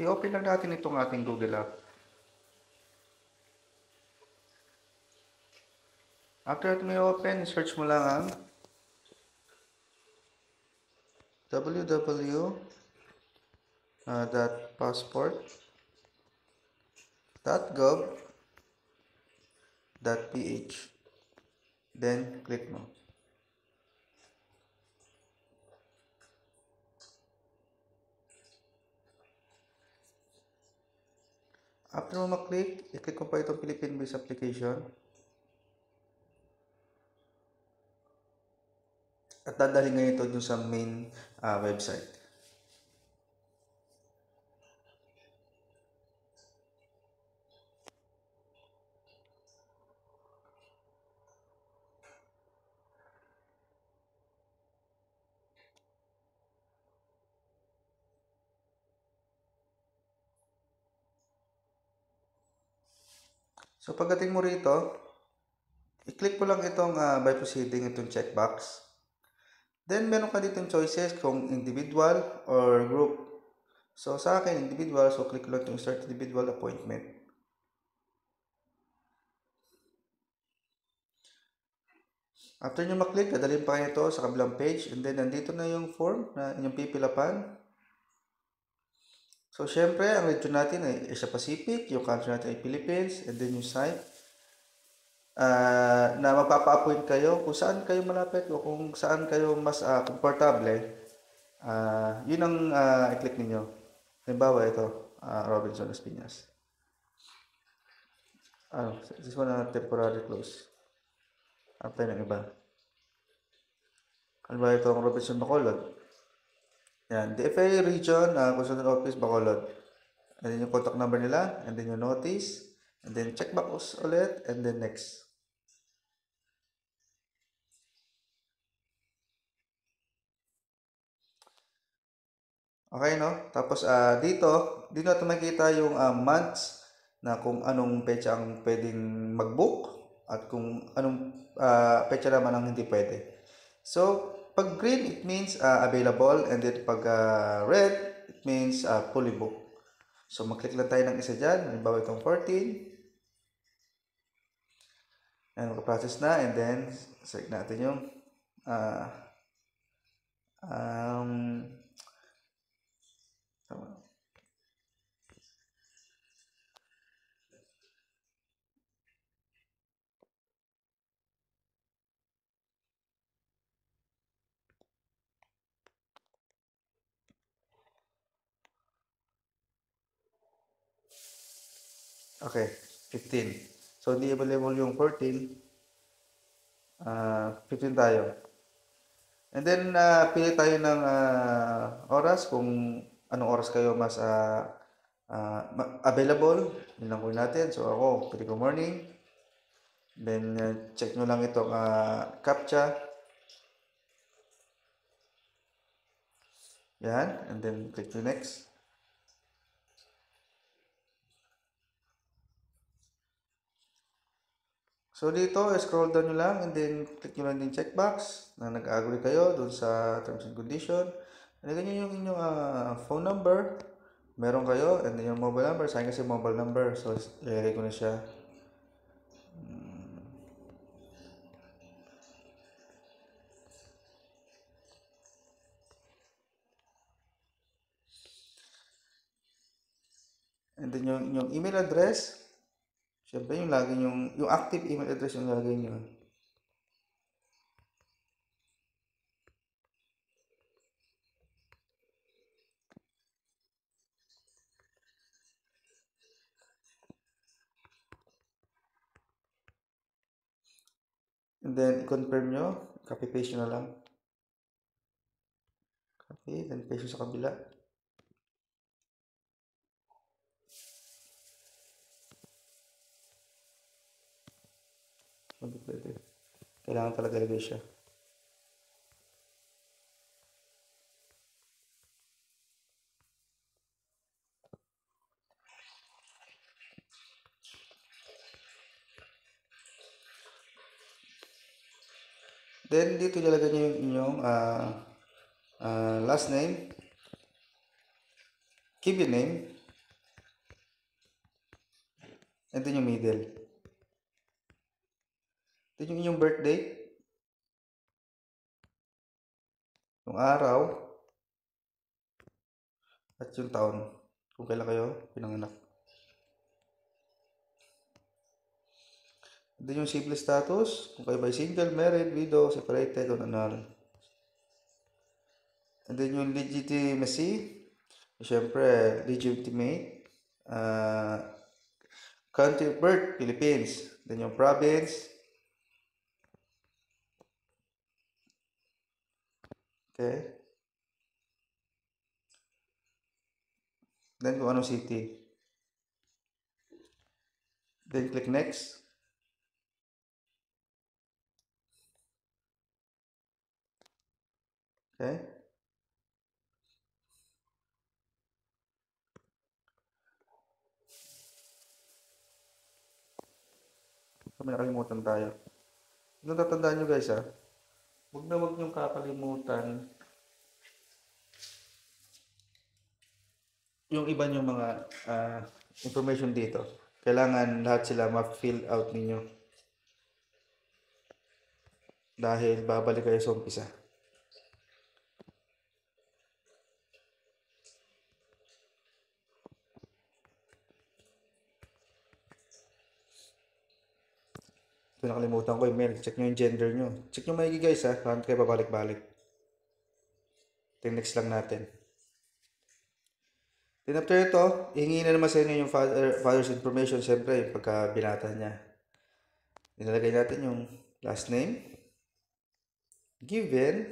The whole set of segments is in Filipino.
i-open lang natin itong ating Google app. After natin may open, search mo lang ang www.passport.gov.ph. Then, click mo. After mo maklik, i-click mo pa itong Philippine-based application. At dadalhin ngayon ito dun sa main website. So pagdating mo rito, i-click mo lang itong by proceeding, itong checkbox. Then meron ka ditong choices kung individual or group. So sa akin, individual, so click lang itong start individual appointment. After nyo maklik, dadalhin pa kayo ito sa kabilang page, and then nandito na yung form na inyong pipilapan. So syempre, ang region natin ay Asia Pacific, yung country natin ay Philippines, and then yung site na magpapa-appoint kayo kung saan kayo malapit o kung saan kayo mas komportable, yun ang i-click ninyo. Halimbawa ito, Robinson Las Piñas. This one temporary close. Apply ng iba. Halimbawa ito ang Robinson Bacolod. Yan, DFA region, Consular Office Bacolod. And then yung contact number nila, and then yung notice, and then checkbox ulit, and then next. Okay, no? Tapos dito natin makita yung months na kung anong petsa ang pwedeng mag-book at kung anong petsa naman ang hindi pwede. So, pag green, it means available, and then pag red, it means fully booked. So, mag-click lang tayo ng isa dyan. Halimbawa itong 14. And mag-process na, and then select natin yung okay, 15. So, hindi available yung 14. 15 tayo. And then, pili tayo ng oras kung anong oras kayo mas available. Yun lang kunin natin. So, ako, pili ko morning. Then, check nyo lang itong CAPTCHA. Yan. And then, click to next. So, dito, scroll down nyo lang, and then, click nyo lang din checkbox na nag-agree kayo dun sa terms and condition. Nalagyan nyo yung inyong phone number. Meron kayo, and then yung mobile number. Sa akin kasi mobile number. So, ilagay ko na siya. And then yung email address. Siyempre yung lagi yung active email address yung lagay nyo. And then, i-confirm nyo. Copy-paste nyo na lang. Copy, then paste sa kabila. Hindi pwede. Kailangan talaga ilagay siya. Then, dito ilalagay nyo yung inyong last name, given name, and then yung middle. Then yung inyong birthday, yung araw, at yung taon, kung kailan kayo pinanganak. And then yung civil status, kung kayo ba single, married, widow, separated, or annul. And then yung legitimacy, syempre, legitimate, country of birth, Philippines. Then yung province, okay. Then kung anong city. Then click next. Okay. Kami nakalimutan tayo. Ano tatandaan nyo guys ha? Huwag nyo kakalimutan yung iba yung mga information dito. Kailangan lahat sila ma-fill out ninyo. Dahil babalik kayo sa umpisa. Ito nakalimutan ko yung mail. Check nyo yung gender nyo. Check nyo maigi guys ha. Paano kayo babalik-balik. Ito yung next lang natin. Then after ito, hihingi na naman sa inyo yung father's information. Siyempre, yung pagka binata niya. Nilalagay natin yung last name. Given.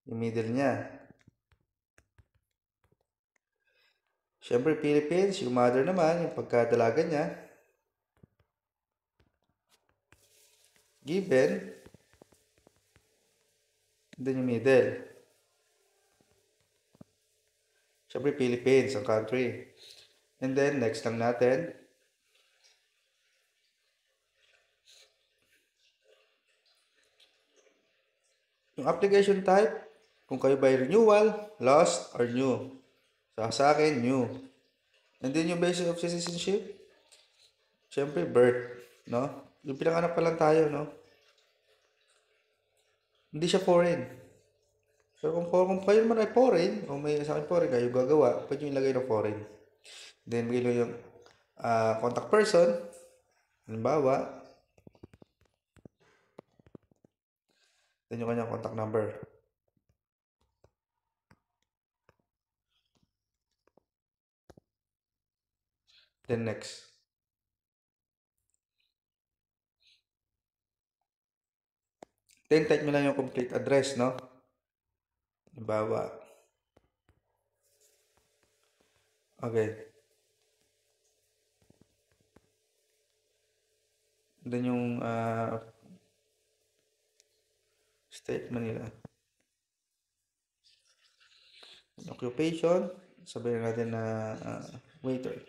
Yung middle niya. Siyempre, Philippines. Yung mother naman, yung pagkadalaga niya. Given. Then yung middle. Siyempre, Philippines, ang country. And then, next lang natin. Yung application type, kung kayo by renewal, lost, or new. So, sa akin, new. And then yung basis of citizenship, siyempre, birth. No? Yung pinanganak pa lang tayo, no? Hindi siya foreign. Pero kung kayo naman ay foreign, o may sa akin foreign kayo gagawa, pwede yung ilagay ng foreign. Then, bigay yung contact person. Halimbawa, then yung kanyang contact number. Then next. Then type nyo lang yung complete address, no? Halimbawa. Okay. Then yung state Manila. Occupation. Sabihin natin na waiter.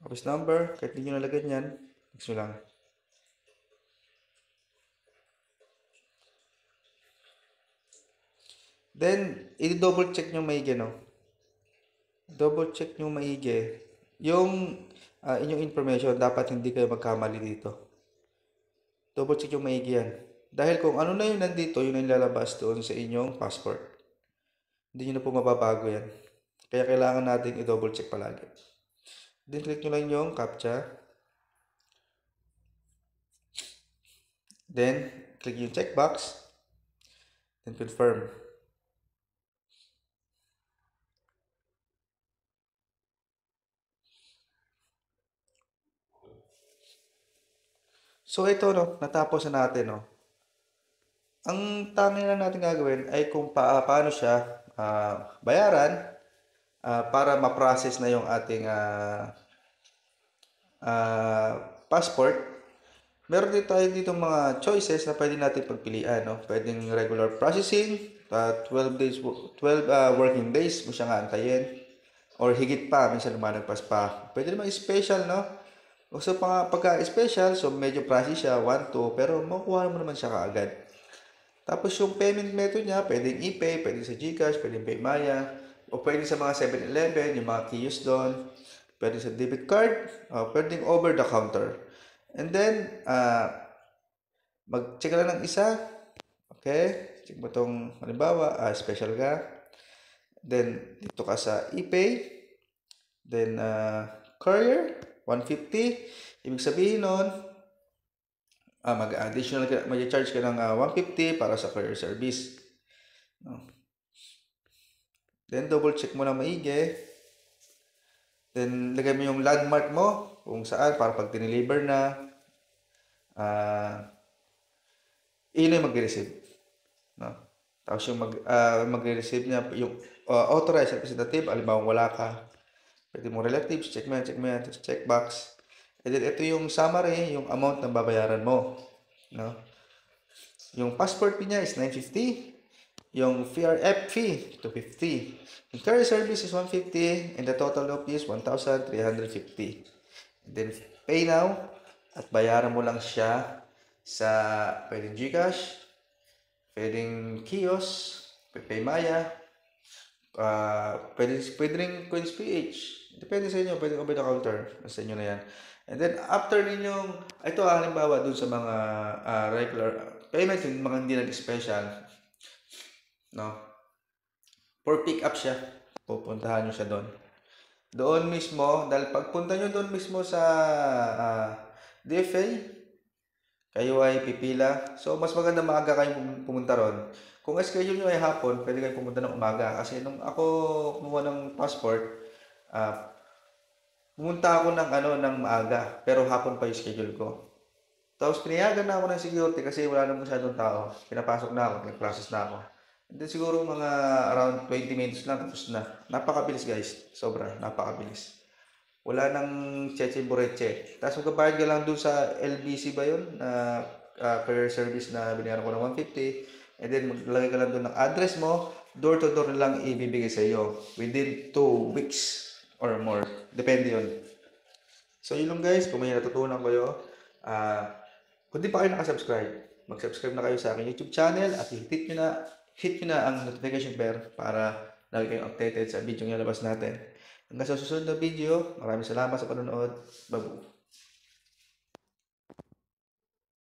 Office number. Kahit hindi nyo nalagyan yan. Next nyo lang. Then, i-double check nyo maigi, no? Double check nyo maigi. Yung inyong information, dapat hindi kayo magkamali dito. Double check yung maigi yan. Dahil kung ano na yung nandito, yun ang lalabas doon sa inyong passport. Hindi nyo na po mababago yan. Kaya kailangan natin i-double check palagi. Then, click nyo lang yung CAPTCHA. Then, click yung checkbox. Then, confirm. So, ito, no, natapos na natin, no. Ang tanging na natin gagawin ay kung paano siya bayaran para ma-process na yung ating passport. Meron din tayo dito mga choices na pwede natin pagpilian, no? Pwedeng regular processing, 12 days 12 working days mo siyang aantayin, or higit pa, minsan lumalagpas pa. Pwede naman special, no? So pagka-special, so medyo process siya 1 2, pero makukuha mo naman siya kaagad. Tapos yung payment method niya, pwedeng e-pay, pwedeng sa GCash, pwedeng PayMaya, O pwede sa mga 7-Eleven, yung mga kiosk doon. Pwede sa debit card, pwedeng over the counter. And then, mag-check ka lang ng isa. Okay? Check mo itong, halimbawa, special ka. Then, dito ka sa ePay. Then, courier, 150. Ibig sabihin nun, mag-additional ka, mag-charge ka ng 150 para sa courier service. No? Then, double check mo na maigi. Then, lagay mo yung landmark mo, kung saan, para pag dineliver na, yun yung mag-receive. No? Tapos yung mag-receive niya, yung authorized representative, alimbawa wala ka, pwede mo relatives, check mo yan, tapos check box. And then, ito yung summary, yung amount na babayaran mo. No? Yung passport fee niya is 950. Yung VRF fee, 250. Yung carrier service is 150. And the total of is 1,350. Then, pay now. At bayaran mo lang siya sa pwedeng GCash, pwedeng Kios, PayMaya, pwede rin Coins PH. Depende sa inyo, pwedeng over the counter. Sa inyo na yan. And then, after ninyong, ito halimbawa dun sa mga regular payment, yung mga hindi nag-special, no? For pick up siya, pupuntahan nyo siya doon. Doon mismo, dahil pagpunta nyo doon mismo sa DFA, kayo ay pipila. So, mas maganda maaga kayong pumunta ron. Kung schedule nyo ay hapon, pwede kayong pumunta ng umaga. Kasi nung ako kumuha ng passport, pumunta ako ng maaga. Pero hapon pa yung schedule ko. Tapos pinayagan na ako ng security kasi wala nang masyadong tao. Pinapasok na ako, nag-process na ako. And then siguro mga around 20 minutes lang tapos na. Napakabilis guys. Sobra, napakabilis. Wala nang cheche bureche. Tapos magbabayad ka lang dun sa LBC ba yun? Career service na binayaran ko ng 150. And then maglagay ka lang dun ng address mo. Door to door lang ibibigay sa iyo. Within 2 weeks or more. Depende yun. So yun lang guys. Kung may natutunan kayo. Kung di pa kayo nakasubscribe, mag-subscribe na kayo sa aking YouTube channel at hit nyo na ang notification bell para lagi kayong updated sa video yung labas natin. Hanggang sa susunod na video, maraming salamat sa panonood. Babu!